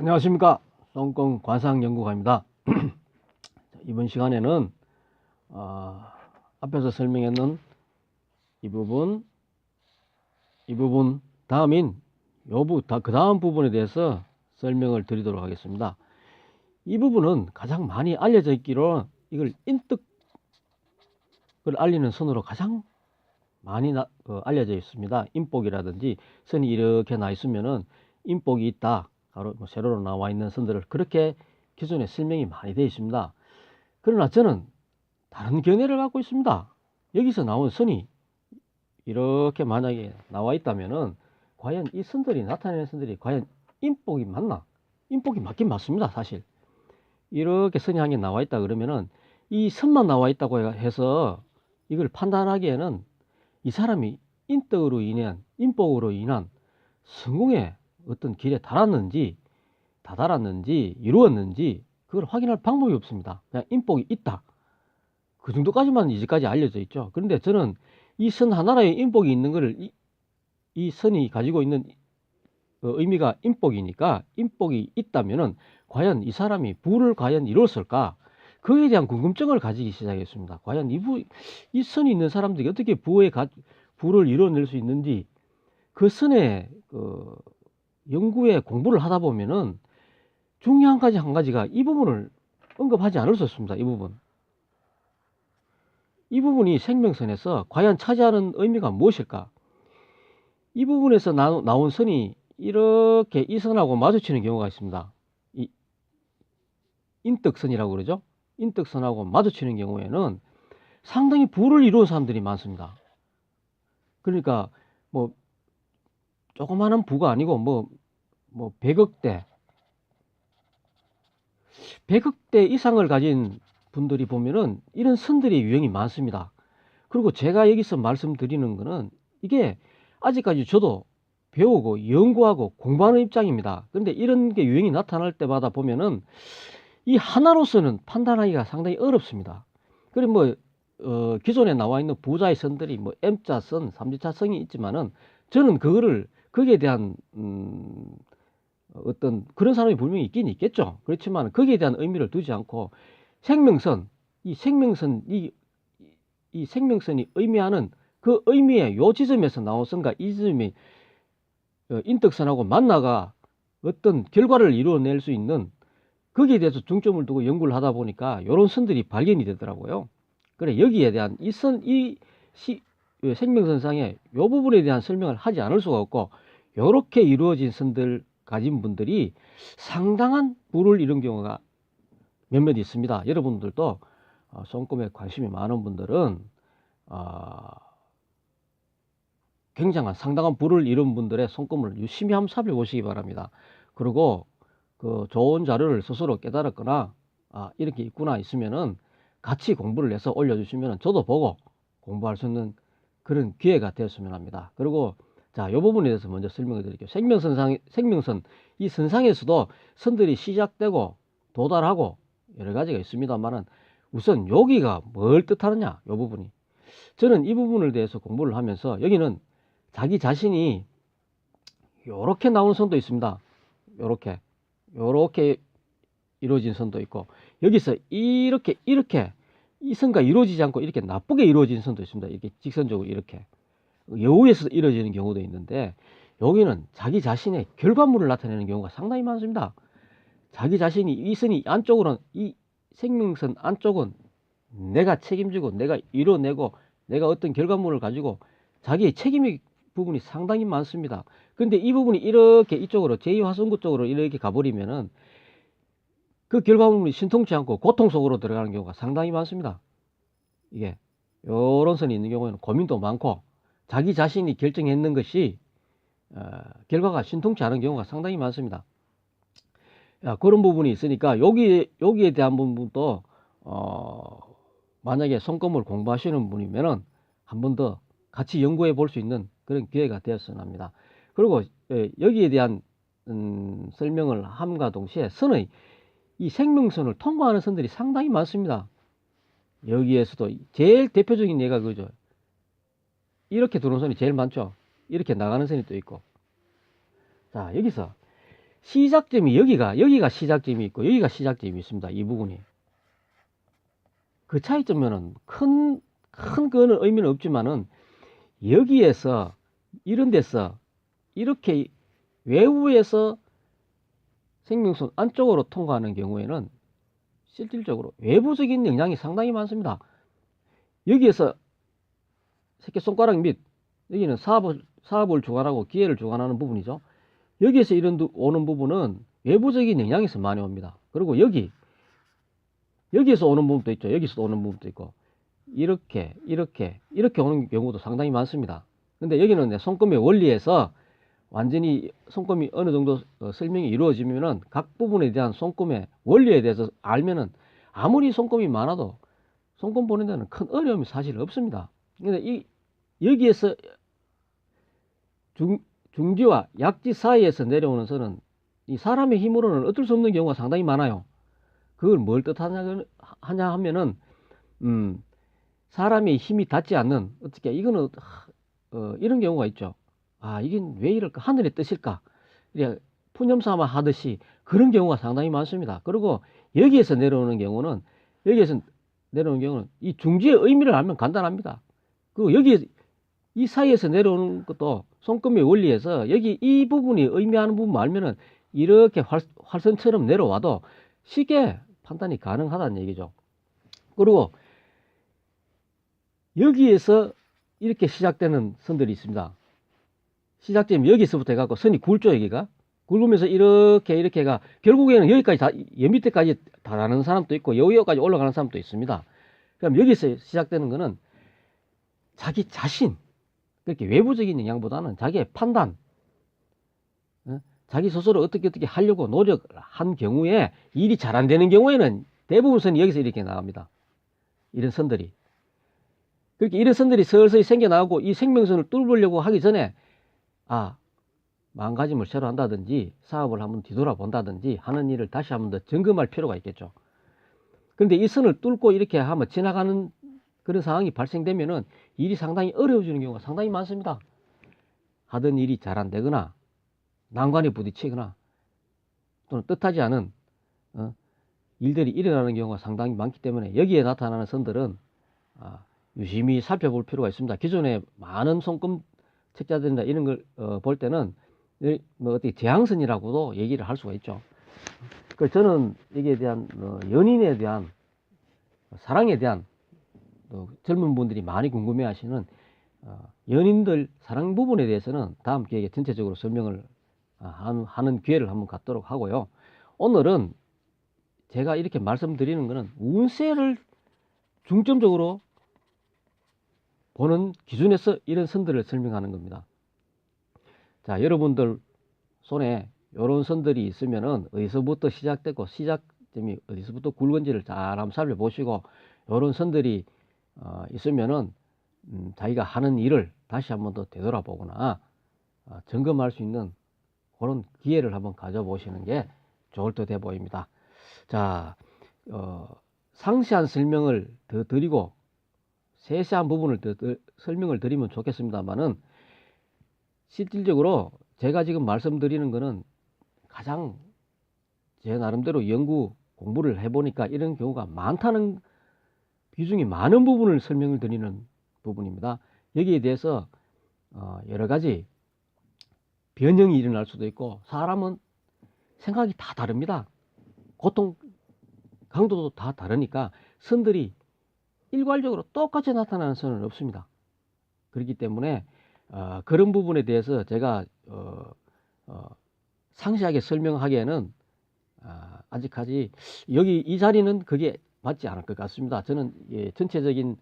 안녕하십니까. 썬꺼 관상연구가입니다. 이번 시간에는 앞에서 설명했는 이 부분 다음인 그 다음 부분에 대해서 설명을 드리도록 하겠습니다. 이 부분은 가장 많이 알려져 있기로 이걸 인득을 알리는 선으로 가장 많이 알려져 있습니다. 인복이라든지 선이 이렇게 나 있으면은 인복이 있다. 바로 세로로 나와 있는 선들을 그렇게 기존에 설명이 많이 되어 있습니다. 그러나 저는 다른 견해를 갖고 있습니다. 여기서 나온 선이 이렇게 만약에 나와 있다면은 과연 이 선들이 나타내는 선들이 과연 인복이 맞나? 인복이 맞긴 맞습니다. 사실 이렇게 선이 한 개 나와 있다 그러면은 이 선만 나와 있다고 해서 이걸 판단하기에는 이 사람이 인복으로 인한 성공의 어떤 길에 다다랐는지 이루었는지 그걸 확인할 방법이 없습니다. 그냥 인복이 있다, 그 정도까지만 이제까지 알려져 있죠. 그런데 저는 이 선 하나에 인복이 있는 것을 이 선이 가지고 있는 의미가 인복이니까, 인복이 있다면은 과연 이 사람이 부를 과연 이뤘을까, 그에 대한 궁금증을 가지기 시작했습니다. 과연 이 선이 있는 사람들이 어떻게 부를 이뤄낼 수 있는지, 그 선의 연구에 공부를 하다 보면은 중요한 한 가지가 이 부분을 언급하지 않을 수 없습니다. 이 부분이 생명선에서 과연 차지하는 의미가 무엇일까? 이 부분에서 나온 선이 이렇게 이 선하고 마주치는 경우가 있습니다. 이 인덕선이라고 그러죠. 인덕선하고 마주치는 경우에는 상당히 부를 이루는 사람들이 많습니다. 그러니까 뭐 조그마한 부가 아니고 뭐 100억대 이상을 가진 분들이 보면은 이런 선들의 유형이 많습니다. 그리고 제가 여기서 말씀드리는 거는 이게 아직까지 저도 배우고 연구하고 공부하는 입장입니다. 그런데 이런 게 유형이 나타날 때마다 보면은 이 하나로서는 판단하기가 상당히 어렵습니다. 그리고 기존에 나와 있는 부자의 선들이 M자선, 3지차선이 있지만은 저는 거기에 대한 어떤 그런 사람이 분명히 있긴 있겠죠. 그렇지만 거기에 대한 의미를 두지 않고 이 생명선이 의미하는 그 의미의 요 지점에서 나온 선과 이 지점이 인덕선하고 만나가 어떤 결과를 이루어낼 수 있는, 거기에 대해서 중점을 두고 연구를 하다 보니까 이런 선들이 발견이 되더라고요. 그래, 여기에 대한 생명선상의 이 부분에 대한 설명을 하지 않을 수가 없고, 이렇게 이루어진 선들 가진 분들이 상당한 부를 이룬 경우가 몇몇 있습니다. 여러분들도 손금에 관심이 많은 분들은 굉장한 상당한 부를 이룬 분들의 손금을 유심히 한번 살펴보시기 바랍니다. 그리고 그 좋은 자료를 스스로 깨달았거나 이렇게 있구나 있으면은 같이 공부를 해서 올려주시면 저도 보고 공부할 수 있는 그런 기회가 되었으면 합니다. 그리고 자, 이 부분에 대해서 먼저 설명을 드릴게요. 생명선, 이 선상에서도 선들이 시작되고 도달하고 여러 가지가 있습니다만은 우선 여기가 뭘 뜻하느냐, 이 부분이. 저는 이 부분에 대해서 공부를 하면서 여기는 자기 자신이 요렇게 나오는 선도 있습니다. 요렇게 이루어진 선도 있고, 여기서 이렇게 이 선과 이루어지지 않고 이렇게 나쁘게 이루어진 선도 있습니다. 이렇게 직선적으로 이렇게 여우에서 이루어지는 경우도 있는데, 여기는 자기 자신의 결과물을 나타내는 경우가 상당히 많습니다. 자기 자신이 이 선이 안쪽으로는, 이 생명선 안쪽은 내가 책임지고 내가 이뤄내고 내가 어떤 결과물을 가지고 자기의 책임의 부분이 상당히 많습니다. 그런데 이 부분이 이렇게 이쪽으로 제2화성구 쪽으로 이렇게 가버리면은 그 결과물이 신통치 않고 고통 속으로 들어가는 경우가 상당히 많습니다. 이게 요런 선이 있는 경우에는 고민도 많고 자기 자신이 결정했는 것이 결과가 신통치 않은 경우가 상당히 많습니다. 그런 부분이 있으니까 여기에 대한 부분도 만약에 손금을 공부하시는 분이면은 한 번 더 같이 연구해 볼 수 있는 그런 기회가 되었으면 합니다. 그리고 여기에 대한 설명을 함과 동시에 이 생명선을 통과하는 선들이 상당히 많습니다. 여기에서도 제일 대표적인 예가 그죠. 이렇게 들어오는 선이 제일 많죠. 이렇게 나가는 선이 또 있고. 자, 여기서 시작점이 여기가 시작점이 있고 여기가 시작점이 있습니다. 이 부분이. 그 차이점은 큰 그거는 의미는 없지만은 여기에서 이런 데서 이렇게 외부에서 생명선 안쪽으로 통과하는 경우에는 실질적으로 외부적인 영향이 상당히 많습니다. 여기에서 새끼손가락 및 여기는 사업을 주관하고 기회를 주관하는 부분이죠. 여기에서 오는 부분은 외부적인 영향에서 많이 옵니다. 그리고 여기에서 오는 부분도 있죠. 여기서 오는 부분도 있고 이렇게 오는 경우도 상당히 많습니다. 근데 여기는 손금의 원리에서 완전히 손금이 어느 정도 설명이 이루어지면은 각 부분에 대한 손금의 원리에 대해서 알면은 아무리 손금이 많아도 손금 보는 데는 큰 어려움이 사실 없습니다. 근데 여기에서 중지와 약지 사이에서 내려오는 선은 이 사람의 힘으로는 어쩔 수 없는 경우가 상당히 많아요. 그걸 뭘 뜻하냐 하면은 사람의 힘이 닿지 않는 어떻게 이거는 이런 경우가 있죠. 아, 이게 왜 이럴까? 하늘의 뜻일까? 푸념삼아 하듯이 그런 경우가 상당히 많습니다. 그리고 여기에서 내려오는 경우는 이 중지의 의미를 알면 간단합니다. 그리고 여기 이 사이에서 내려오는 것도 손금의 원리에서 여기 이 부분이 의미하는 부분 알면은 이렇게 활선처럼 내려와도 쉽게 판단이 가능하다는 얘기죠. 그리고 여기에서 이렇게 시작되는 선들이 있습니다. 시작점이 여기서부터 해갖고 선이 굵죠. 여기가 굵으면서 이렇게가 결국에는 여기까지 다 밑에까지 달하는 사람도 있고 여기까지 올라가는 사람도 있습니다. 그럼 여기서 시작되는 거는 자기 자신, 그렇게 외부적인 영향보다는 자기의 판단, 자기 스스로 어떻게 하려고 노력한 경우에 일이 잘 안 되는 경우에는 대부분 선이 여기서 이렇게 나갑니다. 이런 선들이. 그렇게 이런 선들이 서서히 생겨나고 이 생명선을 뚫으려고 하기 전에 마음가짐을 새로 한다든지 사업을 한번 뒤돌아본다든지 하는 일을 다시 한번 더 점검할 필요가 있겠죠. 그런데 이 선을 뚫고 이렇게 하면 지나가는 그런 상황이 발생되면은 일이 상당히 어려워지는 경우가 상당히 많습니다. 하던 일이 잘 안 되거나 난관에 부딪히거나 또는 뜻하지 않은 일들이 일어나는 경우가 상당히 많기 때문에 여기에 나타나는 선들은 유심히 살펴볼 필요가 있습니다. 기존에 많은 손금 책자들이나 이런 걸 볼 때는 어떻게 재앙선이라고도 얘기를 할 수가 있죠. 저는 여기에 대한 연인에 대한 사랑에 대한 젊은 분들이 많이 궁금해 하시는 연인들 사랑 부분에 대해서는 다음 기회에 전체적으로 설명을 하는 기회를 한번 갖도록 하고요. 오늘은 제가 이렇게 말씀드리는 것은 운세를 중점적으로 보는 기준에서 이런 선들을 설명하는 겁니다. 자, 여러분들 손에 이런 선들이 있으면은 어디서부터 시작되고 시작점이 어디서부터 굵은지를 잘 한번 살펴보시고 이런 선들이 있으면은 자기가 하는 일을 다시 한번 더 되돌아보거나 점검할 수 있는 그런 기회를 한번 가져보시는 게 좋을 듯해 보입니다. 자, 상세한 설명을 더 드리고 세세한 부분을 더 설명을 드리면 좋겠습니다만은 실질적으로 제가 지금 말씀드리는 것은 가장 제 나름대로 연구 공부를 해보니까 이런 경우가 많다는 비중이 많은 부분을 설명을 드리는 부분입니다. 여기에 대해서 여러 가지 변형이 일어날 수도 있고 사람은 생각이 다 다릅니다. 고통 강도도 다 다르니까 선들이 일괄적으로 똑같이 나타나는 선은 없습니다. 그렇기 때문에 그런 부분에 대해서 제가 상세하게 설명하기에는 아직까지 여기 이 자리는 그게 맞지 않을 것 같습니다. 저는 전체적인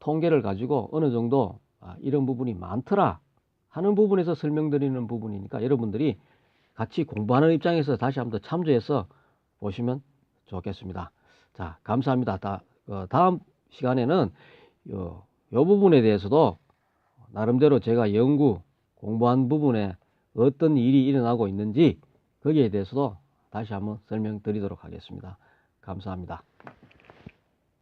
통계를 가지고 어느 정도 이런 부분이 많더라 하는 부분에서 설명드리는 부분이니까 여러분들이 같이 공부하는 입장에서 다시 한번 더 참조해서 보시면 좋겠습니다. 자, 감사합니다. 다음 시간에는 요 부분에 대해서도 나름대로 제가 공부한 부분에 어떤 일이 일어나고 있는지 거기에 대해서도 다시 한번 설명드리도록 하겠습니다. 감사합니다.